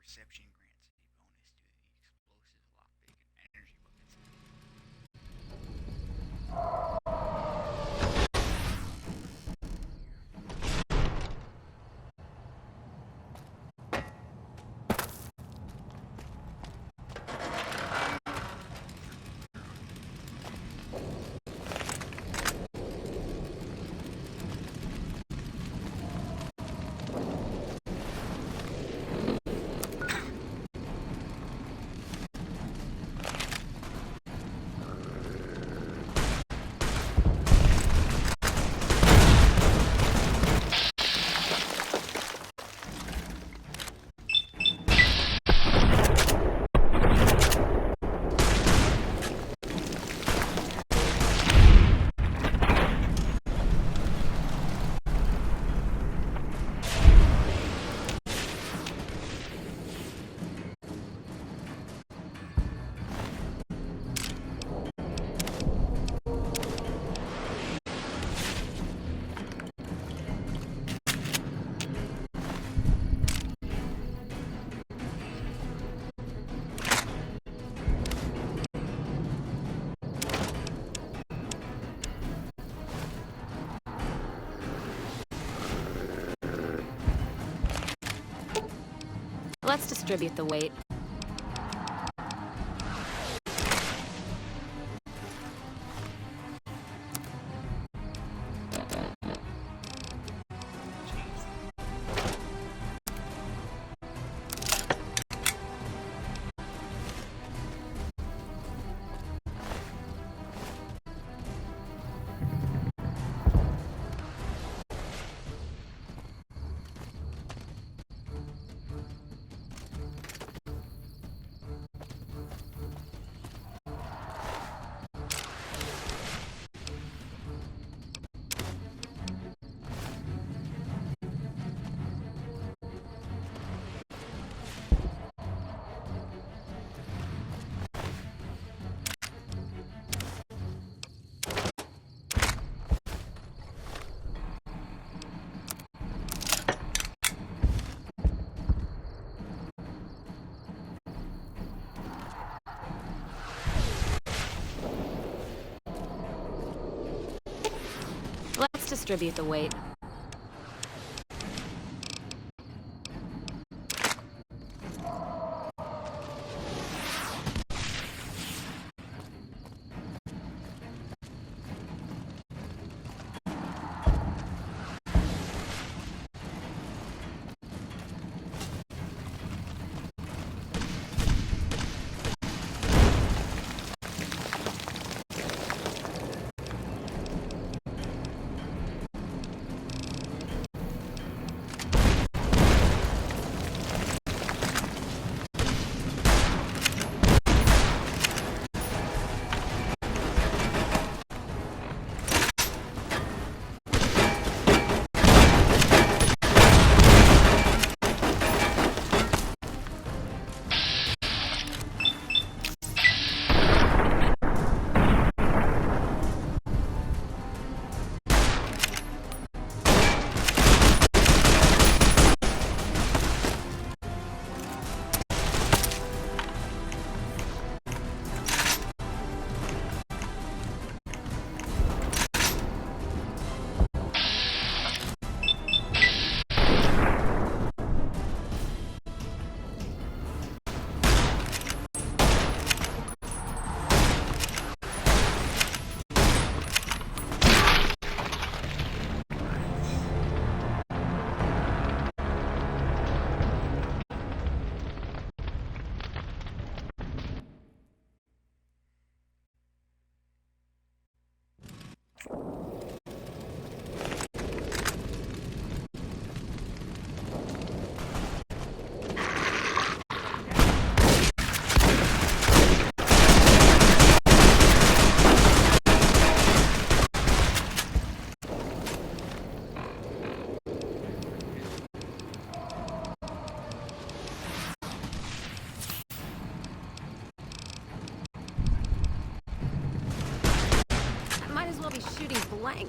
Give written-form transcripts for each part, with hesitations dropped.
Perception grants a bonus to the explosive lockpick and energy buckets. Let's distribute the weight. Let's distribute the weight. Blank.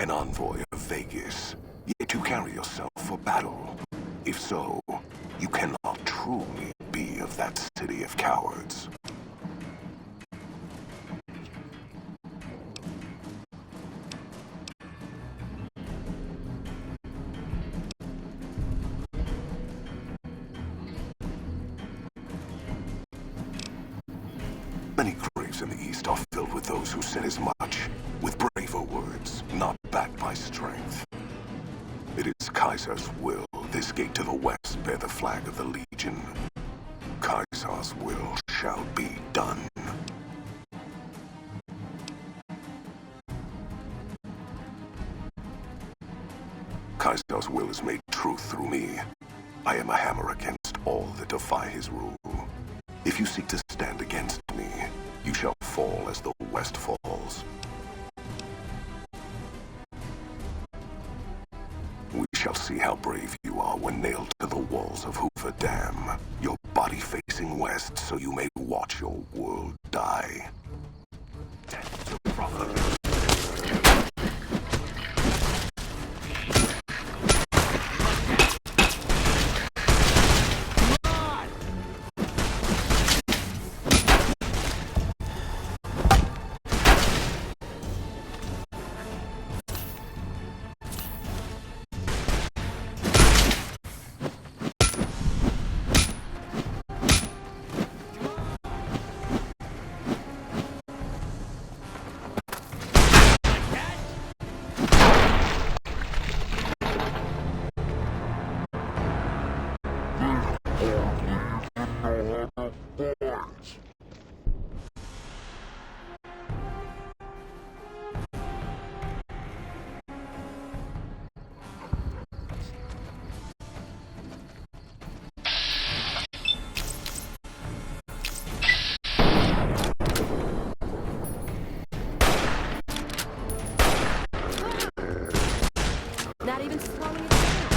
an envoy of Vegas, yet you carry yourself for battle. If so, you cannot truly be of that city of cowards. Many graves in the East are filled with those who said as much, with braver words, not backed by strength. It is Kaiser's will this gate to the west bear the flag of the Legion. Kaiser's will shall be done. Kaiser's will is made truth through me. I am a hammer against all that defy his rule. If you seek to stand against me, you shall fall as the West falls. We shall see how brave you are when nailed to the walls of Hoverdam, your body facing west so you may watch your world die. Death to brother. Not even slowing it down.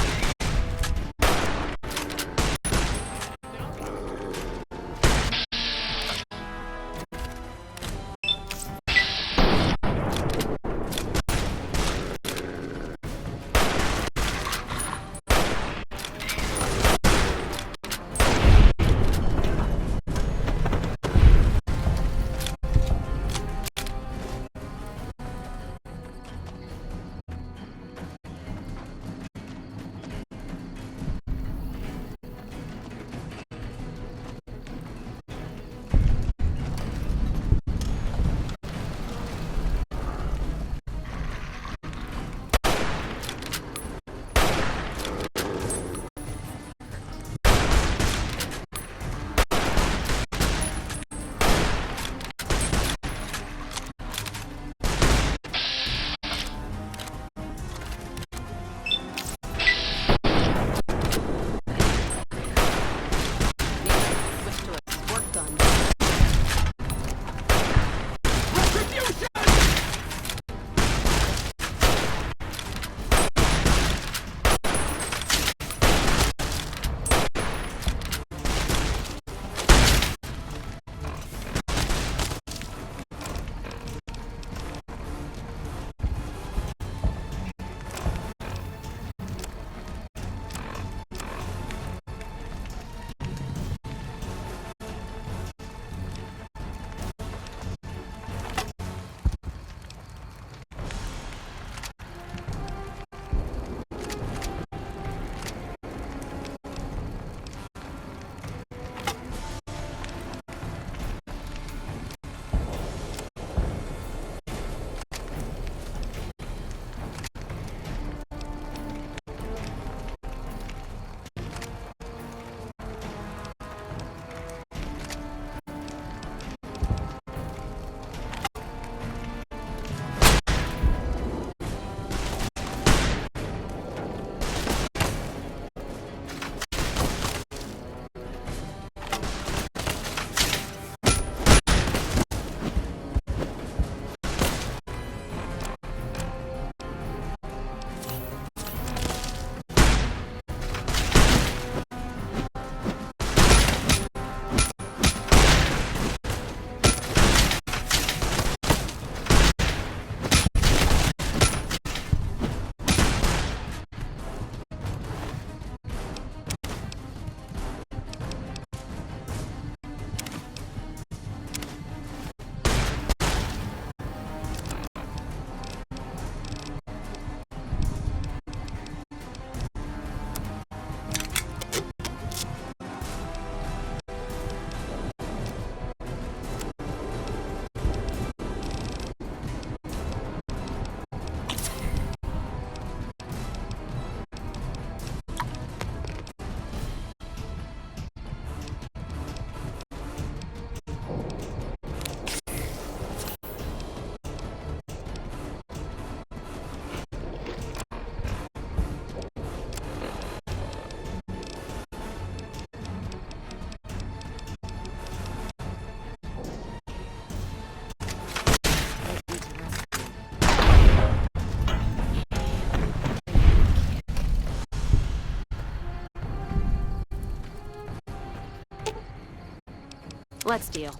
Let's deal.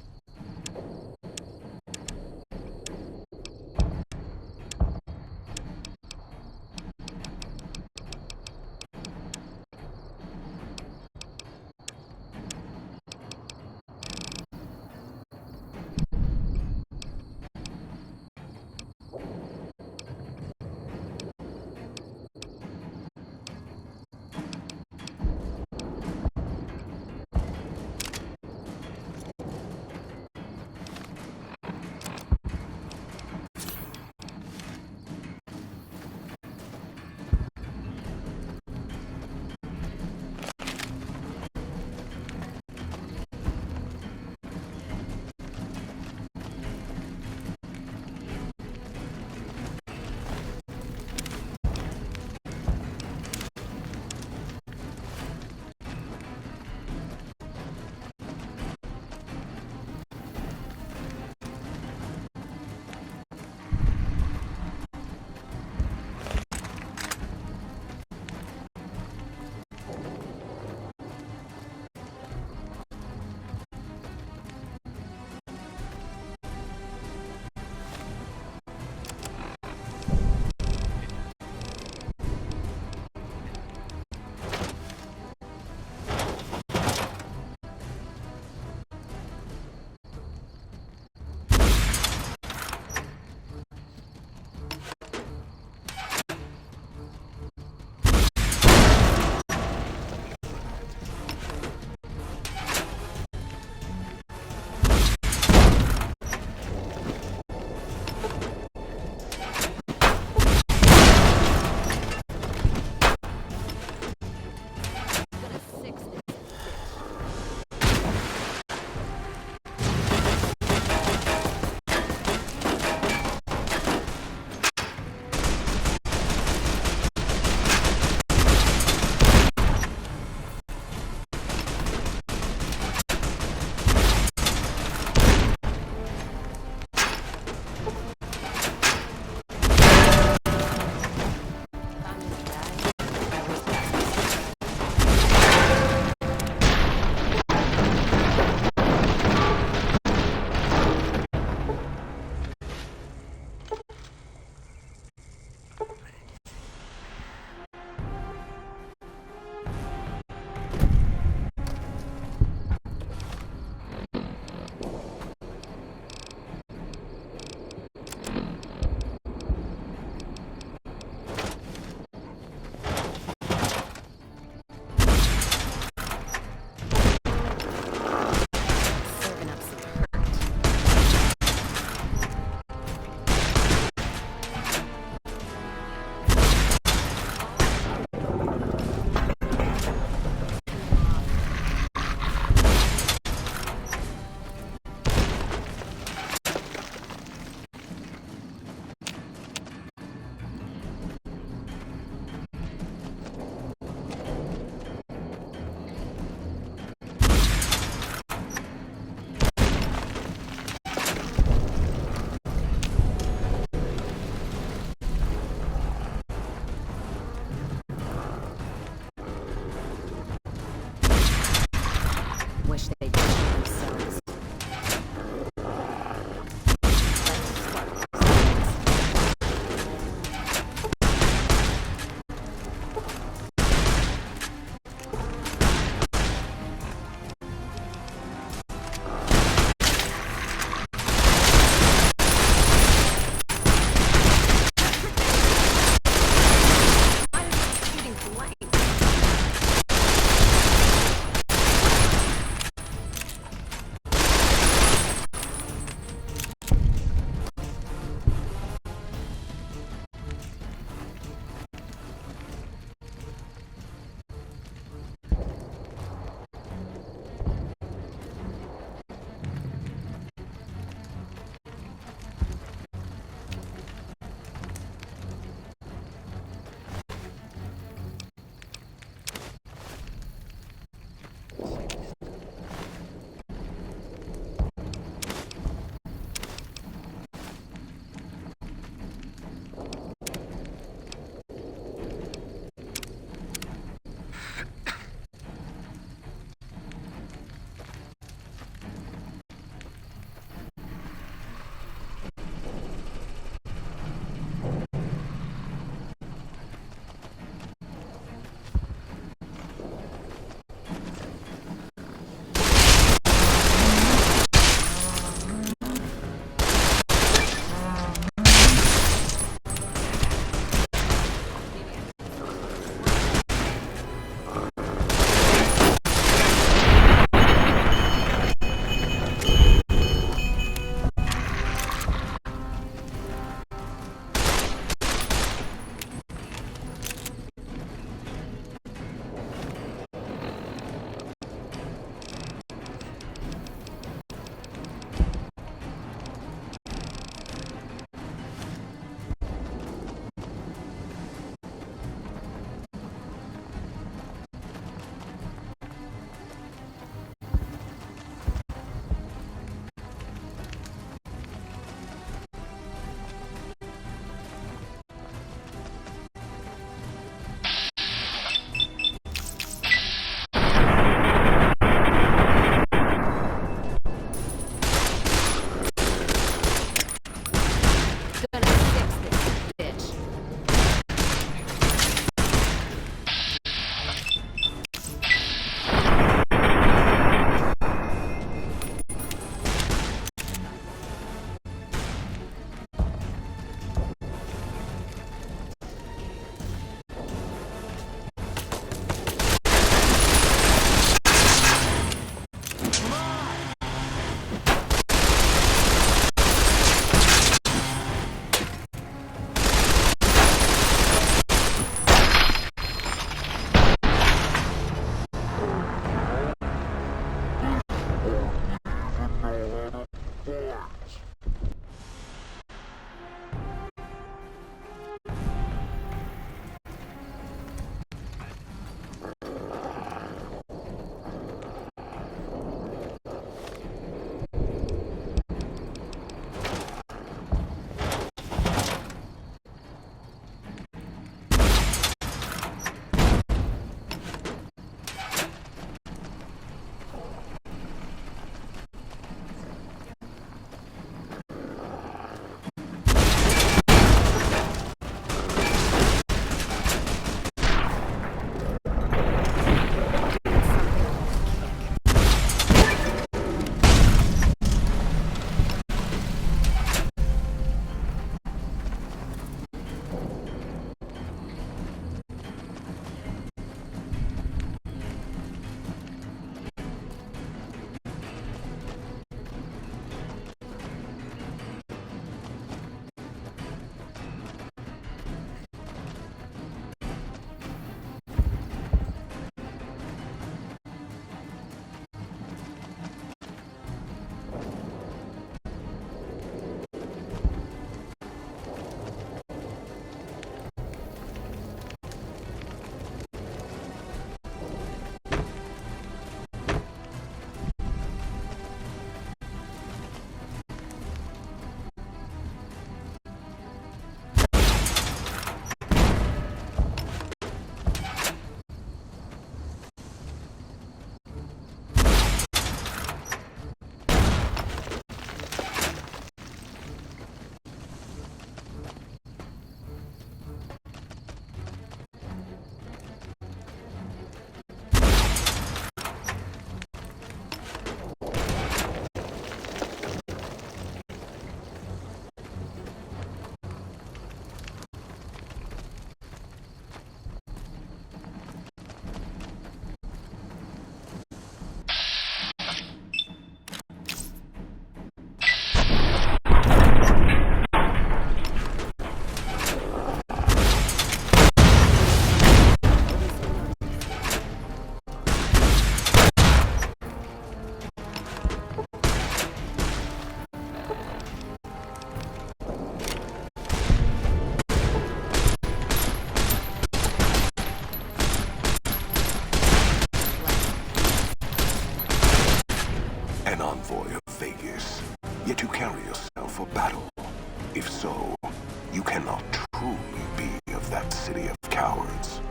cannot truly be of that city of cowards.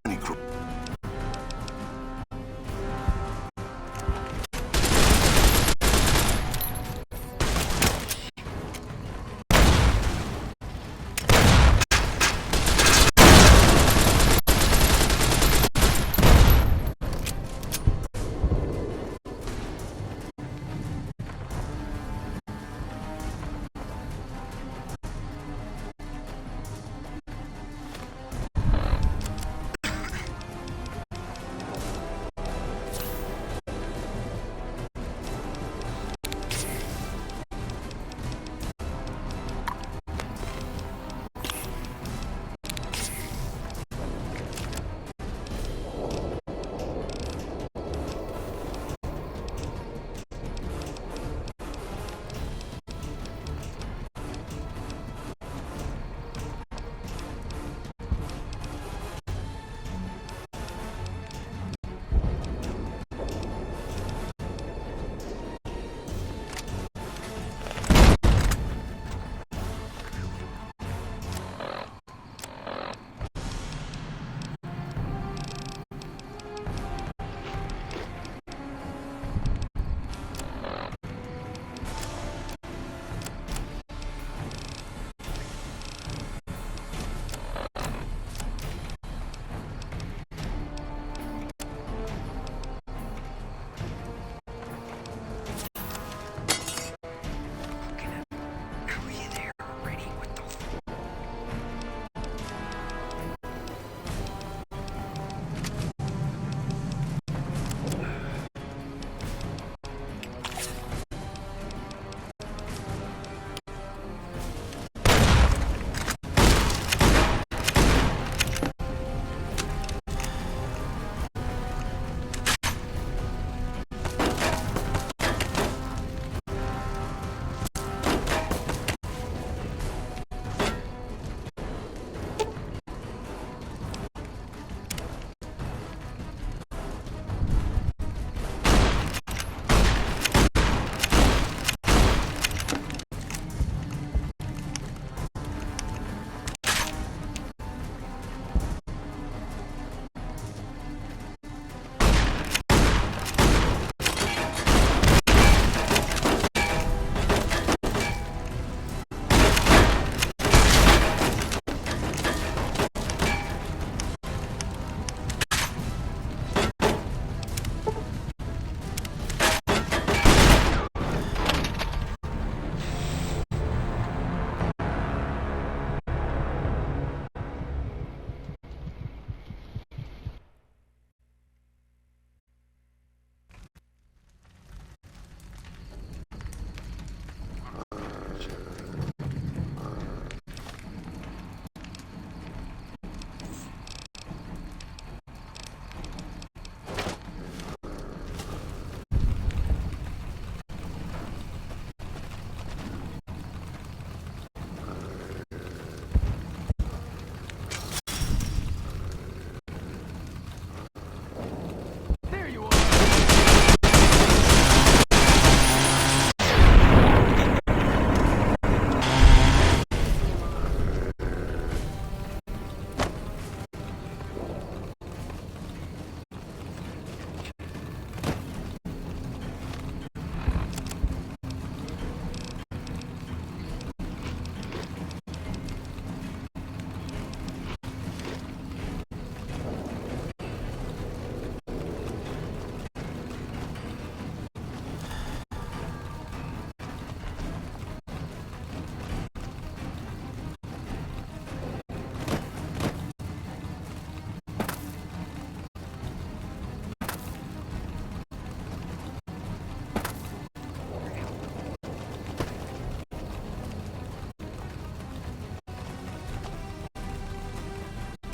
Many Are you there already? What the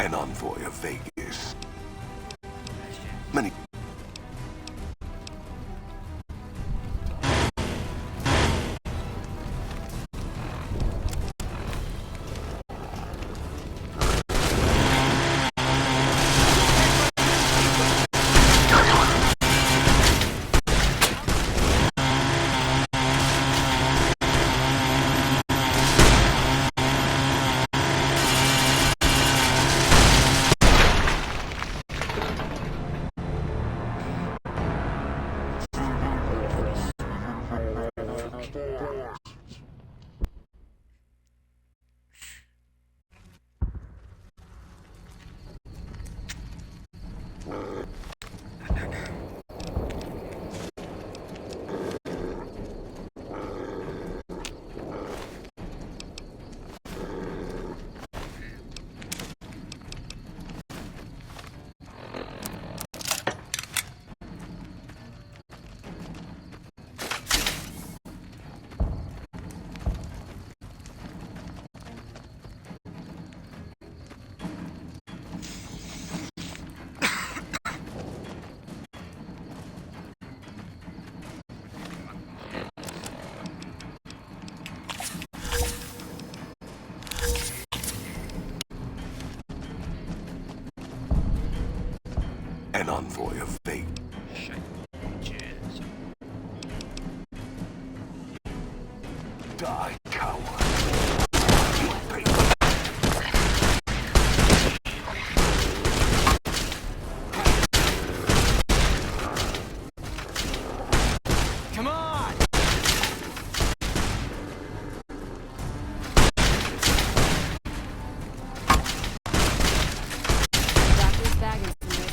an envoy of Vegas. Many an envoy of fate. Shit. Jizz. Die, coward. You'll pay for that. Come on! Doctor's bag and some nice.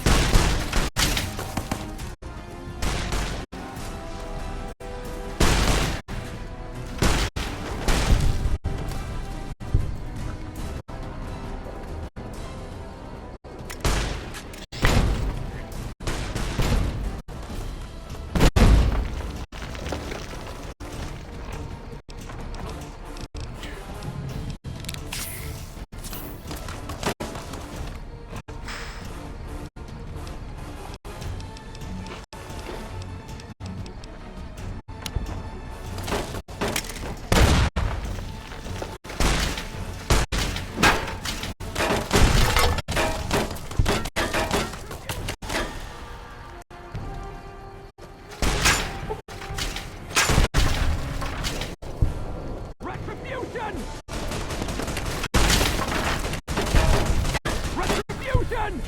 Retribution! Retribution!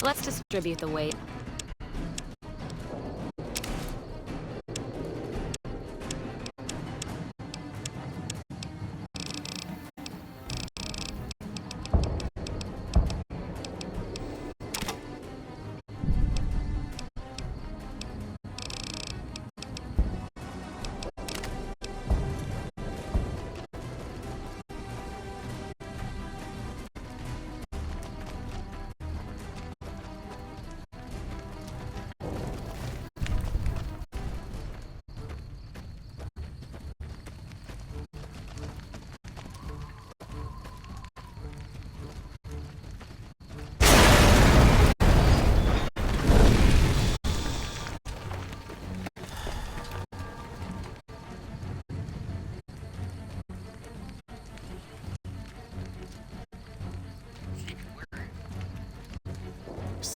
Let's distribute the weight.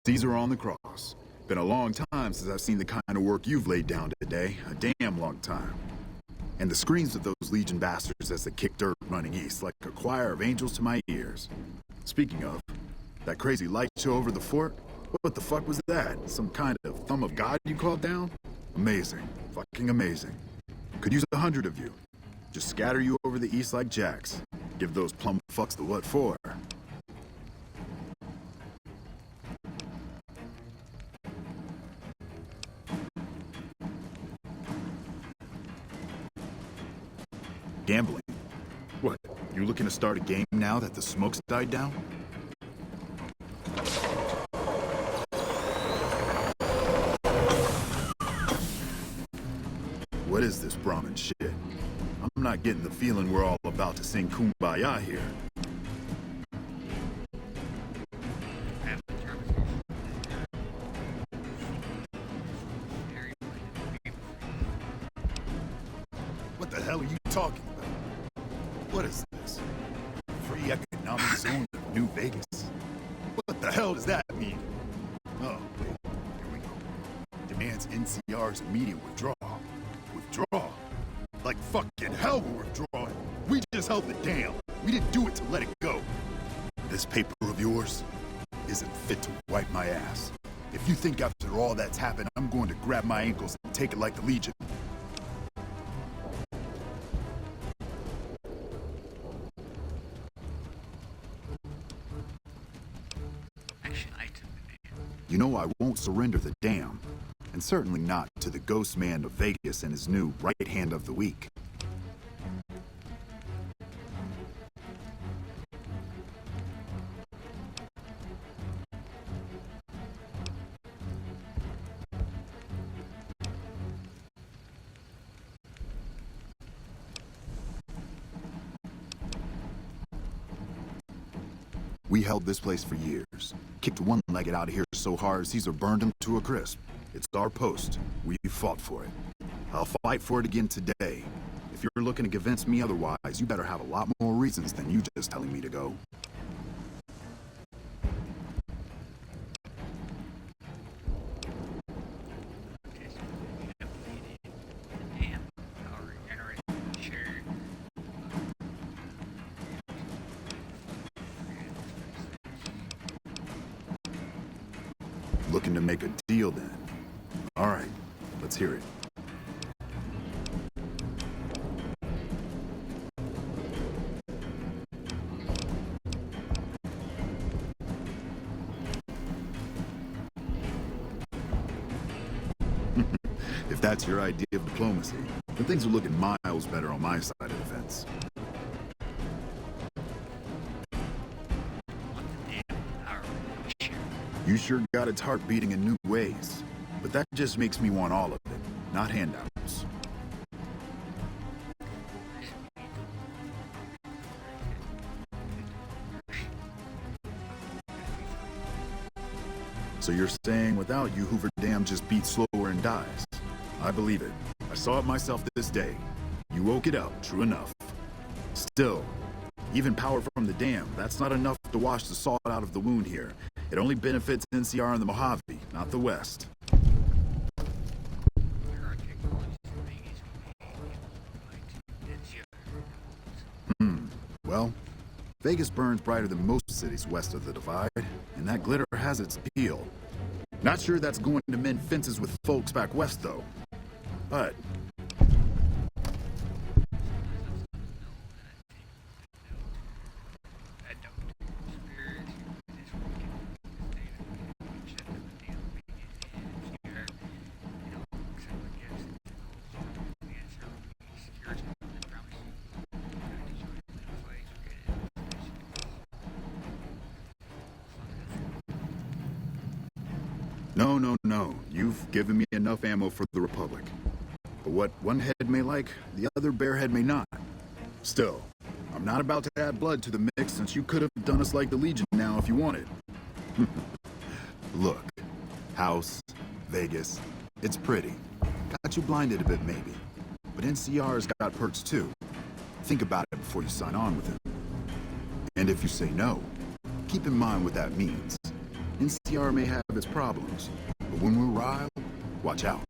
Caesar on the cross. Been a long time since I've seen the kind of work you've laid down today. A damn long time. And the screams of those Legion bastards as they kick dirt running east like a choir of angels to my ears. Speaking of, that crazy light show over the fort? What the fuck was that? Some kind of thumb of God you called down? Amazing. Fucking amazing. Could use 100 of you. Just scatter you over the east like jacks. Give those plum fucks the what for. Gambling? What, you looking to start a game now that the smoke's died down? What is this Brahmin shit? I'm not getting the feeling we're all about to sing Kumbaya here. What the hell are you talking about? What is this? Free economic zone of New Vegas? What the hell does that mean? Oh, wait, here we go. Demands NCR's immediate withdrawal. Withdraw? Like fucking hell we're withdrawing. We just held the dam. We didn't do it to let it go. This paper of yours isn't fit to wipe my ass. If you think after all that's happened, I'm going to grab my ankles and take it like the Legion. You know I won't surrender the dam, and certainly not to the ghost man of Vegas and his new right hand of the week. We held this place for years. Kicked one-legged out of here so hard Caesar burned him to a crisp. It's our post. We fought for it. I'll fight for it again today. If you're looking to convince me otherwise, you better have a lot more reasons than you just telling me to go. Looking to make a deal then. All right, let's hear it. If that's your idea of diplomacy, then things are looking miles better on my side of the fence. You sure got its heart beating in new ways, but that just makes me want all of it, not handouts. So you're saying without you, Hoverdam just beats slower and dies? I believe it. I saw it myself this day. You woke it up, true enough. Still, even power from the dam, that's not enough to wash the salt out of the wound here. It only benefits NCR and the Mojave, not the West. Well, Vegas burns brighter than most cities west of the divide, and that glitter has its appeal. Not sure that's going to mend fences with folks back west, though. But No. You've given me enough ammo for the Republic. But what one head may like, the other bearhead may not. Still, I'm not about to add blood to the mix since you could have done us like the Legion now if you wanted. Look, House, Vegas, it's pretty. Got you blinded a bit maybe. But NCR's got perks too. Think about it before you sign on with it. And if you say no, keep in mind what that means. NCR may have its problems, but when we're riled, watch out.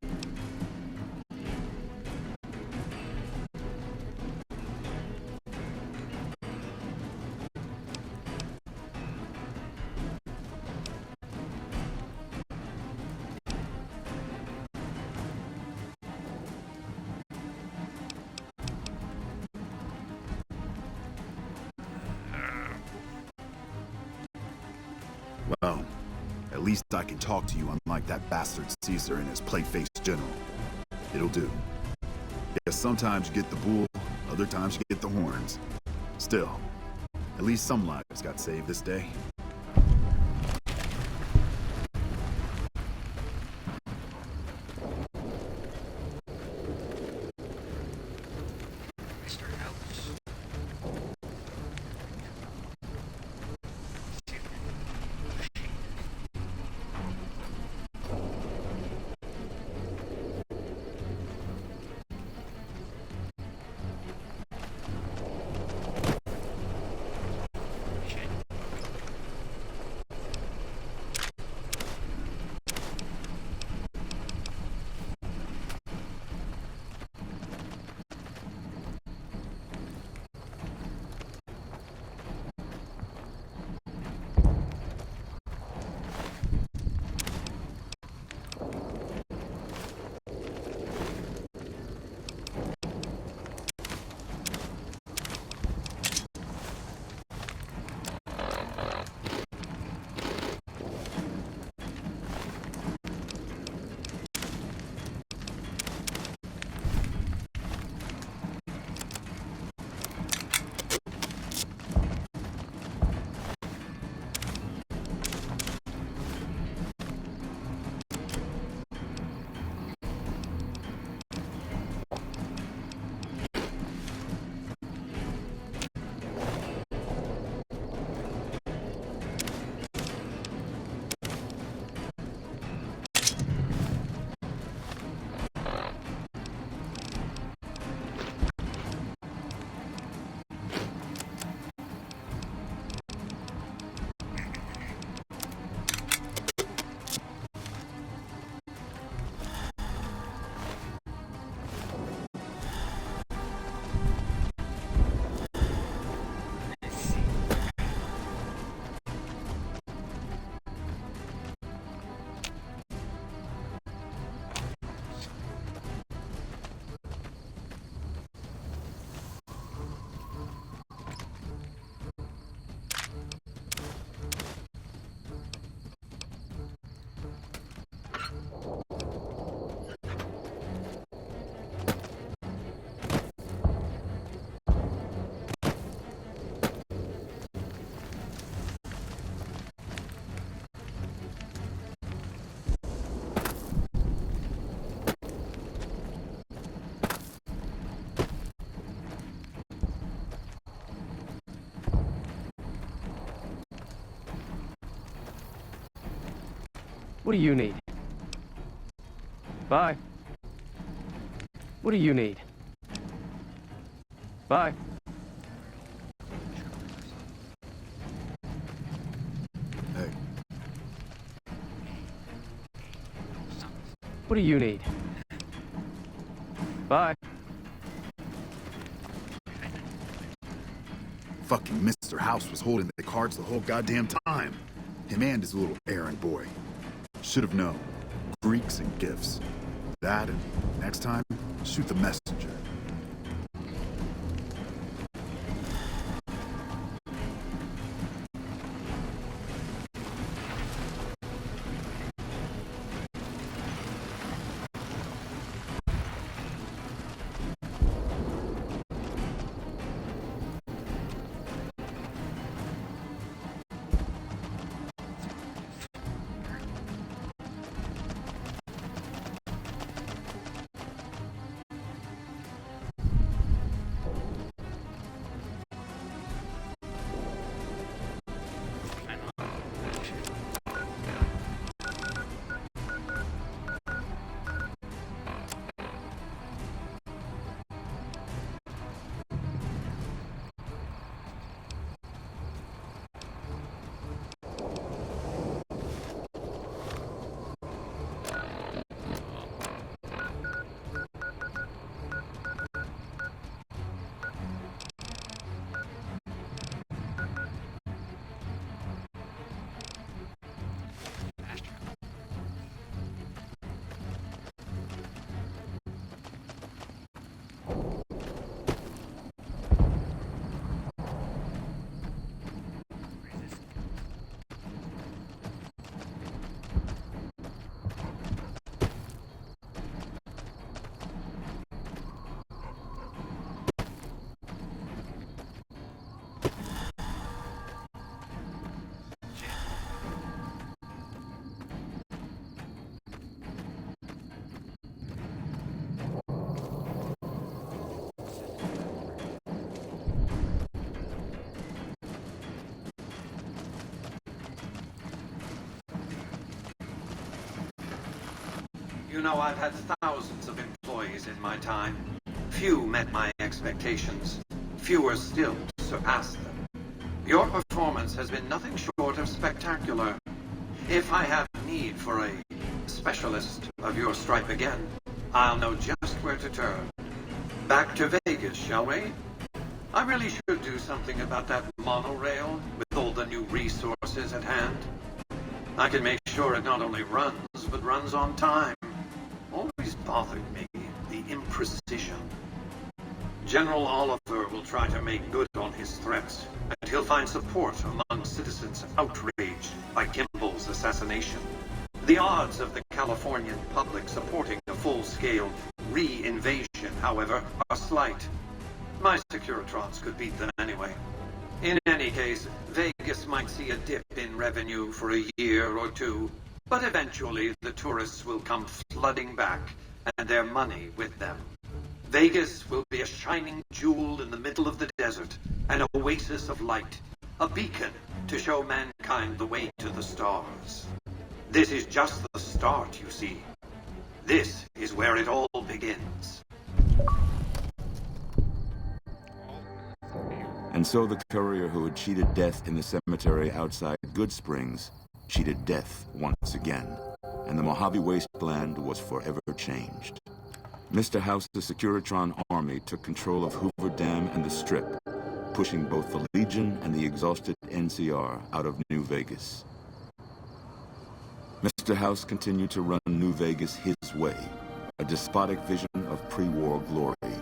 Well, at least I can talk to you unlike that bastard Caesar and his plate-faced general. It'll do. Yes, sometimes you get the bull, other times you get the horns. Still, at least some lives got saved this day. What do you need? Bye. What do you need? Bye. Hey, What do you need? Bye. fucking Mr. House was holding the cards the whole goddamn time. Him and his little errand boy. Should have known. Greeks and gifts. That, and next time, shoot the messenger. You know, I've had thousands of employees in my time. Few met my expectations. Fewer still surpassed them. Your performance has been nothing short of spectacular. If I have need for a specialist of your stripe again, I'll know just where to turn. Back to Vegas, shall we? I really should do something about that monorail with all the new resources at hand. I can make sure it not only runs, but runs on time. Always bothered me, the imprecision. General Oliver will try to make good on his threats, and he'll find support among citizens outraged by Kimball's assassination. The odds of the Californian public supporting a full-scale re-invasion, however, are slight. My Securitrons could beat them anyway. In any case, Vegas might see a dip in revenue for a year or two, but eventually the tourists will come flooding back, and their money with them. Vegas will be a shining jewel in the middle of the desert, an oasis of light, a beacon to show mankind the way to the stars. This is just the start, you see. This is where it all begins. And so the courier who had cheated death in the cemetery outside Good Springs cheated death once again, and the Mojave wasteland was forever changed. Mr. House's Securitron army took control of Hoover Dam and the Strip, pushing both the Legion and the exhausted NCR out of New Vegas. Mr. House continued to run New Vegas his way, a despotic vision of pre-war glory.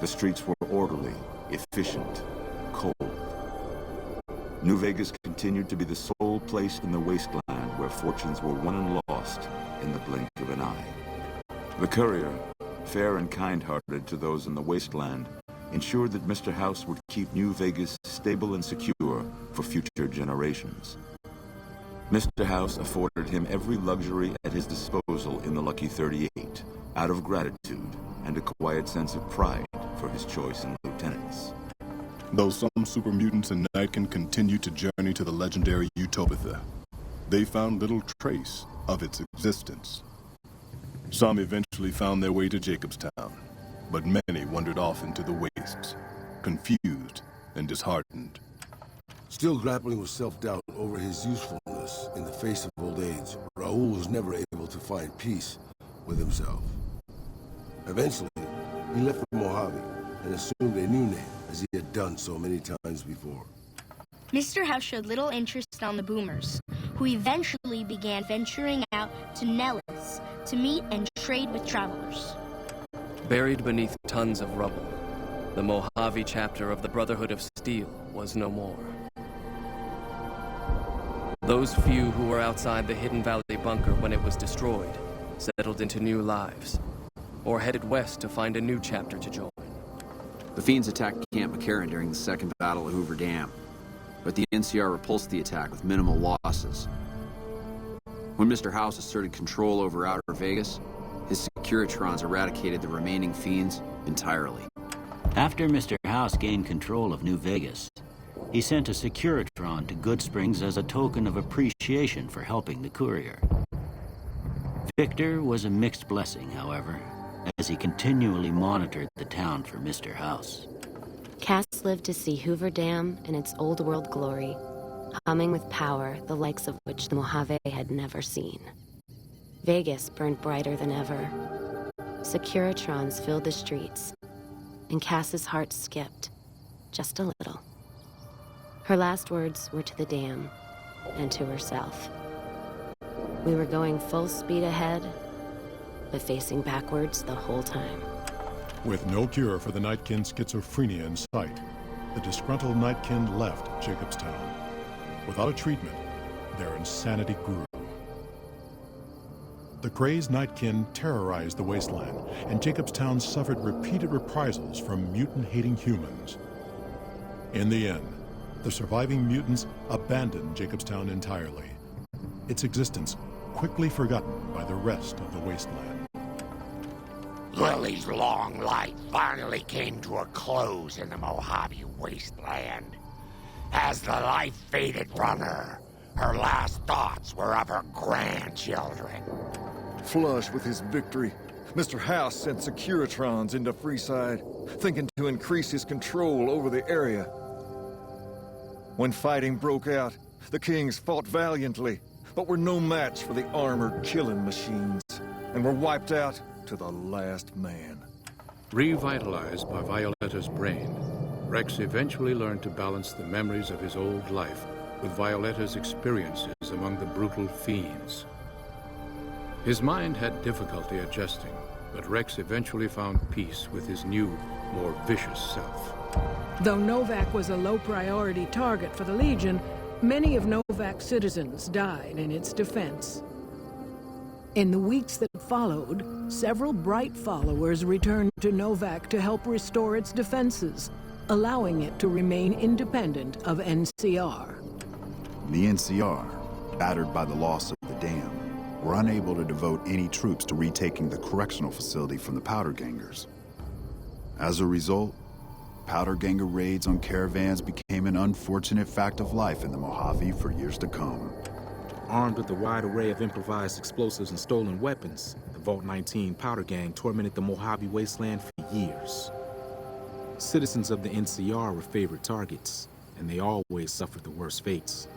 The streets were orderly, efficient, cold. New Vegas continued to be the sole place in the wasteland where fortunes were won and lost in the blink of an eye. The courier, fair and kind-hearted to those in the wasteland, ensured that Mr. House would keep New Vegas stable and secure for future generations. Mr. House afforded him every luxury at his disposal in the Lucky 38, out of gratitude and a quiet sense of pride for his choice in lieutenants. Though some super mutants in Nightkin continued to journey to the legendary Utopia, they found little trace of its existence. Some eventually found their way to Jacobstown, but many wandered off into the wastes, confused and disheartened. Still grappling with self-doubt over his usefulness in the face of old age, Raoul was never able to find peace with himself. Eventually, he left the Mojave and assumed a new name, as he had done so many times before. Mr. House showed little interest on the boomers, who eventually began venturing out to Nellis to meet and trade with travelers. Buried beneath tons of rubble, the Mojave chapter of the Brotherhood of Steel was no more. Those few who were outside the Hidden Valley bunker when it was destroyed settled into new lives, or headed west to find a new chapter to join. The Fiends attacked Camp McCarran during the Second Battle of Hoover Dam, but the NCR repulsed the attack with minimal losses. When Mr. House asserted control over Outer Vegas, his Securitrons eradicated the remaining Fiends entirely. After Mr. House gained control of New Vegas, he sent a Securitron to Goodsprings as a token of appreciation for helping the courier. Victor was a mixed blessing, however, as he continually monitored the town for Mr. House. Cass lived to see Hoover Dam in its old world glory, humming with power the likes of which the Mojave had never seen. Vegas burned brighter than ever. Securitrons filled the streets, and Cass's heart skipped, just a little. Her last words were to the dam, and to herself. We were going full speed ahead, but facing backwards the whole time. With no cure for the Nightkin schizophrenia in sight, the disgruntled Nightkin left Jacobstown. Without a treatment, their insanity grew. The crazed Nightkin terrorized the wasteland, and Jacobstown suffered repeated reprisals from mutant-hating humans. In the end, the surviving mutants abandoned Jacobstown entirely, its existence quickly forgotten by the rest of the wasteland. Lily's long life finally came to a close in the Mojave wasteland. As the life faded from her, her last thoughts were of her grandchildren. Flush with his victory, Mr. House sent Securitrons into Freeside, thinking to increase his control over the area. When fighting broke out, the Kings fought valiantly, but were no match for the armored killing machines, and were wiped out to the last man. Revitalized by Violetta's brain, Rex eventually learned to balance the memories of his old life with Violetta's experiences among the brutal fiends. His mind had difficulty adjusting, but Rex eventually found peace with his new, more vicious self. Though Novak was a low-priority target for the Legion, many of Novak's citizens died in its defense. In the weeks that followed, several bright followers returned to Novak to help restore its defenses, allowing it to remain independent of NCR. The NCR, battered by the loss of the dam, were unable to devote any troops to retaking the correctional facility from the Powder Gangers. As a result, Powder Ganger raids on caravans became an unfortunate fact of life in the Mojave for years to come. Armed with a wide array of improvised explosives and stolen weapons, the Vault 19 Powder Gang tormented the Mojave wasteland for years. Citizens of the NCR were favorite targets, and they always suffered the worst fates.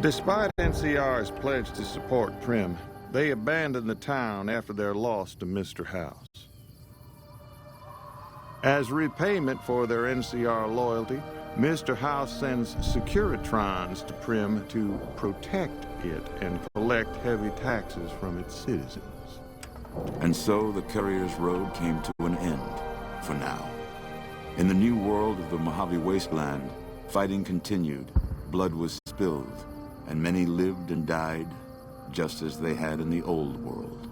Despite NCR's pledge to support Prim, they abandoned the town after their loss to Mr. House. As repayment for their NCR loyalty, Mr. House sends Securitrons to Prim to protect it and collect heavy taxes from its citizens. And so the Courier's Road came to an end, for now. In the new world of the Mojave Wasteland, fighting continued, blood was spilled, and many lived and died just as they had in the old world.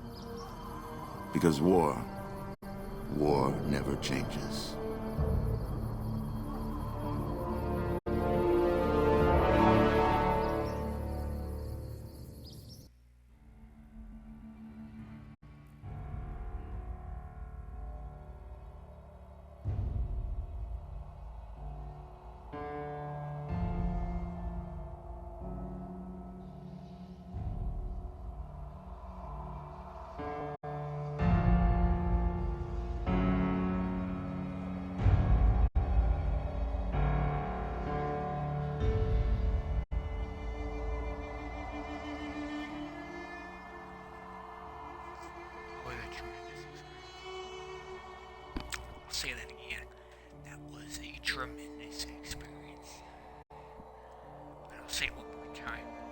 Because war never changes. was a tremendous experience. And I'll say it one more time.